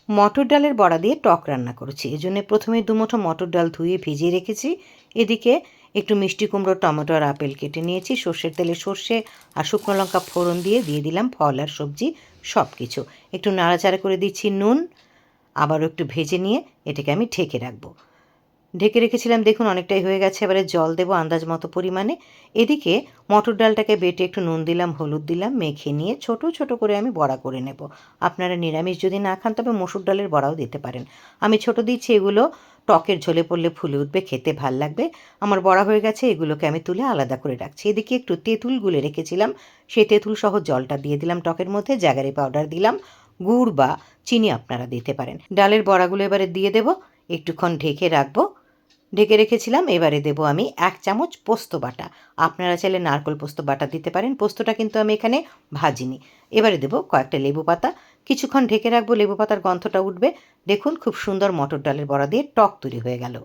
মটর ডালের বড়া দিয়ে টক রান্না করেছি। এজন্য প্রথমে 2 মুঠো মটর ডাল ধুয়ে ভিজিয়ে রেখেছি। এদিকে একটু মিষ্টি কুমড়ো, টমেটো আর আপেল কেটে নিয়েছি। সর্ষের তেলে সর্ষে আর শুকনো লঙ্কা ফোড়ন দিয়ে দিলাম ফল আর সবজি সব কিছু। একটু নাড়াচাড়া করে দিচ্ছি নুন, আবারও একটু ভেজে নিয়ে এটাকে আমি ঢেকে রাখবো। ঢেকে রেখেছিলাম, দেখুন অনেকটাই হয়ে গেছে। এবারে জল দেবো আন্দাজ মতো পরিমাণে। এদিকে মটর ডালটাকে বেটে একটু নুন দিলাম, হলুদ দিলাম, মেখে নিয়ে ছোট ছোট করে আমি বড়া করে নেব। আপনারা নিরামিষ যদি না খান তবে মসুর ডালের বড়াও দিতে পারেন। আমি ছোট দিচ্ছি, এগুলো টকের ঝোলে পড়লে ফুলে উঠবে, খেতে ভাল লাগবে। আমার বড়া হয়ে গেছে, এগুলোকে আমি তুলে আলাদা করে রাখছি। এদিকে একটু তেঁতুল গুলে রেখেছিলাম, সেই তেঁতুল সহ জলটা দিয়ে দিলাম টকের মধ্যে। জ্যাগারি পাউডার দিলাম, গুড় বা চিনি আপনারা দিতে পারেন। ডালের বড়াগুলো এবারে দিয়ে দেব, একটুক্ষণ ঢেকে রাখবো। ঢেকে রেখেছিলাম। এবারে দেবো আমি 1 চামচ পোস্ত বাটা। আপনারা চাইলে নারকেল পোস্ত বাটা দিতে পারেন। পোস্তটা কিন্তু আমি এখানে ভাজিনি। এবারে দেবো কয়েকটা লেবু পাতা। কিছুক্ষণ ঢেকে রাখবো, লেবু পাতার গন্ধটা উঠবে। দেখুন খুব সুন্দর মটর ডালের বড়া দিয়ে টক তৈরি হয়ে গেল।